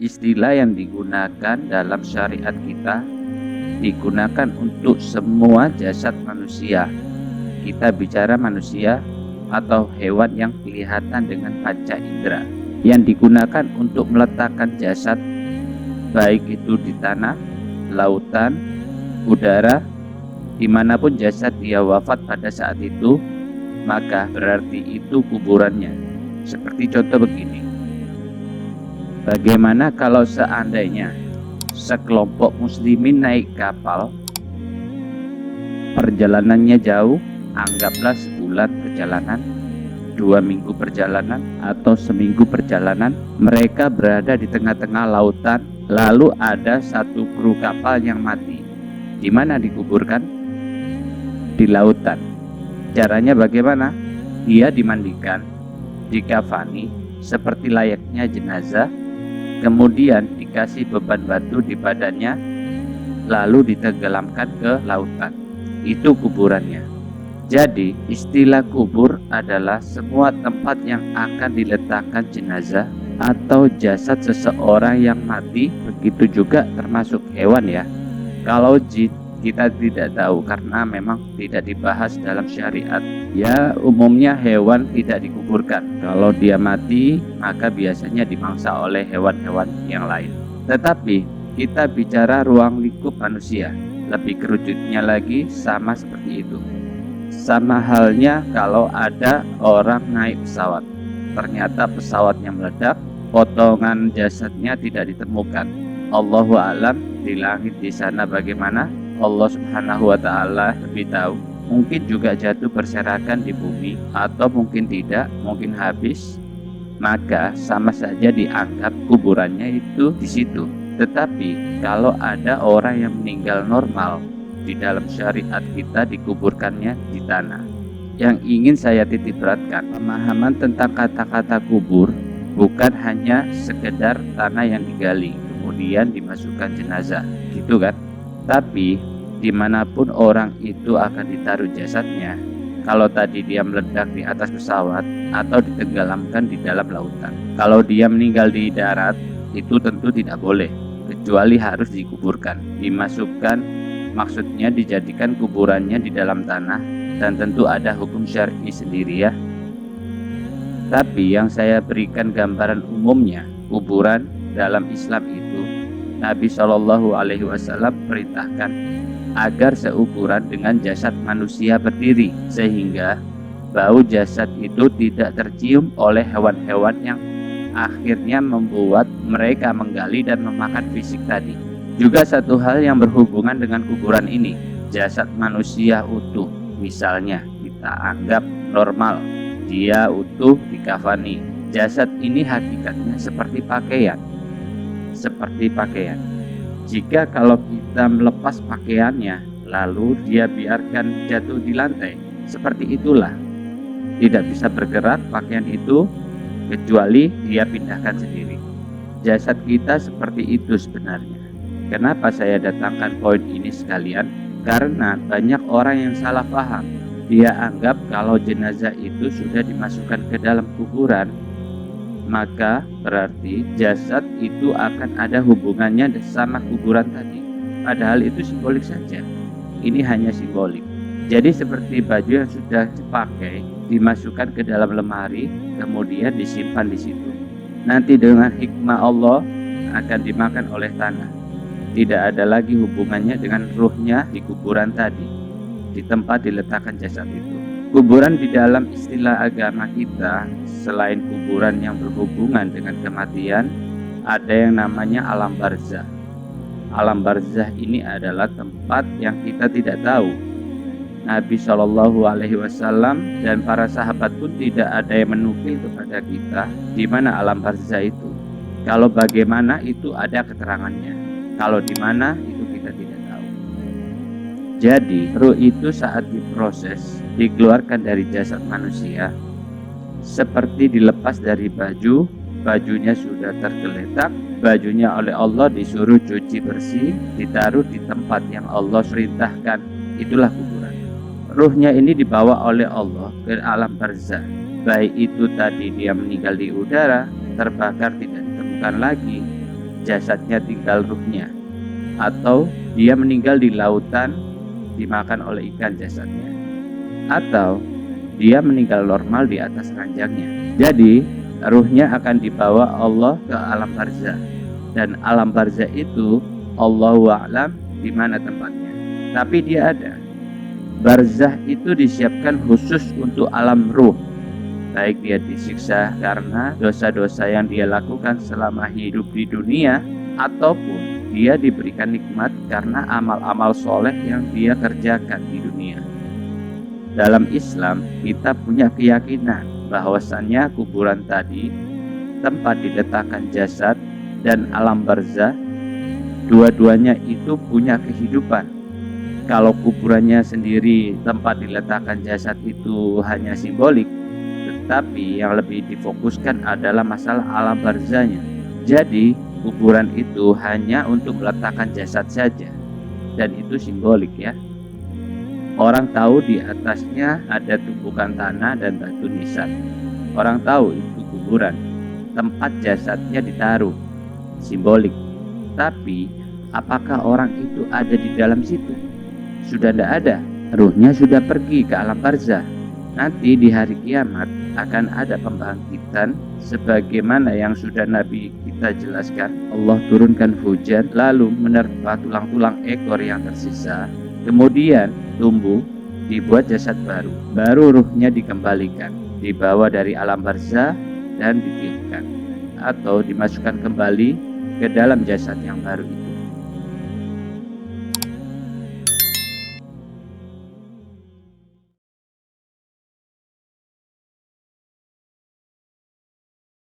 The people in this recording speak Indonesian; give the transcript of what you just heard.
istilah yang digunakan dalam syariat kita digunakan untuk semua jasad manusia. Kita bicara manusia atau hewan yang kelihatan dengan panca indera, yang digunakan untuk meletakkan jasad, baik itu di tanah, lautan, udara, dimanapun jasad dia wafat pada saat itu, maka berarti itu kuburannya. Seperti contoh begini, bagaimana kalau seandainya sekelompok muslimin naik kapal, perjalanannya jauh, anggaplah sebulan perjalanan, 2 minggu perjalanan, atau seminggu perjalanan. Mereka berada di tengah-tengah lautan, lalu ada satu kru kapal yang mati. Di mana dikuburkan? Di lautan. Caranya bagaimana? Dia dimandikan, dikafani seperti layaknya jenazah, kemudian dikasih beban batu di badannya, lalu ditenggelamkan ke lautan. Itu kuburannya. Jadi istilah kubur adalah semua tempat yang akan diletakkan jenazah atau jasad seseorang yang mati. Begitu juga termasuk hewan ya. Kalau jin kita tidak tahu karena memang tidak dibahas dalam syariat. Ya, umumnya hewan tidak dikuburkan. Kalau dia mati, maka biasanya dimangsa oleh hewan-hewan yang lain. Tetapi kita bicara ruang lingkup manusia. Lebih kerucutnya lagi sama seperti itu. Sama halnya kalau ada orang naik pesawat, ternyata pesawatnya meledak, potongan jasadnya tidak ditemukan. Allahu a'lam di langit di sana bagaimana, Allah subhanahu wa ta'ala lebih tahu. Mungkin juga jatuh berserakan di bumi, atau mungkin tidak, mungkin habis. Maka sama saja dianggap kuburannya itu di situ. Tetapi kalau ada orang yang meninggal normal, di dalam syariat kita dikuburkannya di tanah. Yang ingin saya titik beratkan, pemahaman tentang kata-kata kubur bukan hanya sekedar tanah yang digali kemudian dimasukkan jenazah, gitu kan? Tapi dimanapun orang itu akan ditaruh jasadnya, kalau tadi dia meledak di atas pesawat atau ditenggelamkan di dalam lautan, kalau dia meninggal di darat, itu tentu tidak boleh, kecuali harus dikuburkan, dimasukkan, maksudnya dijadikan kuburannya di dalam tanah, dan tentu ada hukum syar'i sendiri ya. Tapi yang saya berikan gambaran umumnya, kuburan dalam Islam itu Nabi Shallallahu Alaihi Wasallam perintahkan agar seukuran dengan jasad manusia berdiri, sehingga bau jasad itu tidak tercium oleh hewan-hewan yang akhirnya membuat mereka menggali dan memakan fisik tadi. Juga satu hal yang berhubungan dengan kuburan ini, jasad manusia utuh, misalnya kita anggap normal, dia utuh dikafani. Jasad ini hakikatnya seperti pakaian. Jika kalau kita melepas pakaiannya, lalu dia biarkan jatuh di lantai, seperti itulah. Tidak bisa bergerak pakaian itu, kecuali dia pindahkan sendiri. Jasad kita seperti itu sebenarnya. Kenapa saya datangkan poin ini sekalian? Karena banyak orang yang salah paham. Dia anggap kalau jenazah itu sudah dimasukkan ke dalam kuburan, maka berarti jasad itu akan ada hubungannya sama kuburan tadi. Padahal itu simbolik saja. Ini hanya simbolik. Jadi seperti baju yang sudah dipakai, dimasukkan ke dalam lemari, kemudian disimpan di situ. Nanti dengan hikmah Allah akan dimakan oleh tanah. Tidak ada lagi hubungannya dengan ruhnya di kuburan tadi, di tempat diletakkan jasad itu. Kuburan di dalam istilah agama kita, selain kuburan yang berhubungan dengan kematian, ada yang namanya alam barzah. Alam barzah ini adalah tempat yang kita tidak tahu. Nabi Shallallahu Alaihi Wasallam dan para sahabat pun tidak ada yang menukil kepada kita di mana alam barzah itu. Kalau bagaimana itu ada keterangannya. Kalau di mana itu kita tidak tahu. Jadi ruh itu saat diproses, dikeluarkan dari jasad manusia, seperti dilepas dari baju, bajunya sudah tergeletak, bajunya oleh Allah disuruh cuci bersih, ditaruh di tempat yang Allah perintahkan, itulah kuburan. Ruhnya ini dibawa oleh Allah ke alam barzah, baik itu tadi dia meninggal di udara, terbakar tidak ditemukan lagi, jasadnya tinggal ruhnya, atau dia meninggal di lautan dimakan oleh ikan jasadnya, atau dia meninggal normal di atas ranjangnya. Jadi ruhnya akan dibawa Allah ke alam barzah, dan alam barzah itu Allahu a'lam di mana tempatnya, tapi dia ada. Barzah itu disiapkan khusus untuk alam ruh, baik dia disiksa karena dosa-dosa yang dia lakukan selama hidup di dunia, ataupun dia diberikan nikmat karena amal-amal soleh yang dia kerjakan di dunia. Dalam Islam, kita punya keyakinan bahwasannya kuburan tadi, tempat diletakkan jasad, dan alam barzah, dua-duanya itu punya kehidupan. Kalau kuburannya sendiri, tempat diletakkan jasad itu hanya simbolik, tetapi yang lebih difokuskan adalah masalah alam barzahnya. Jadi kuburan itu hanya untuk meletakkan jasad saja, dan itu simbolik ya. Orang tahu di atasnya ada tumpukan tanah dan batu nisan. Orang tahu itu kuburan, tempat jasadnya ditaruh, simbolik. Tapi apakah orang itu ada di dalam situ? Sudah tidak ada, ruhnya sudah pergi ke alam barzah. Nanti di hari kiamat akan ada pembangkitan sebagaimana yang sudah Nabi kita jelaskan. Allah turunkan hujan lalu menerpa tulang-tulang ekor yang tersisa, kemudian tumbuh, dibuat jasad baru. Baru ruhnya dikembalikan, dibawa dari alam barzah dan ditiupkan atau dimasukkan kembali ke dalam jasad yang baru itu.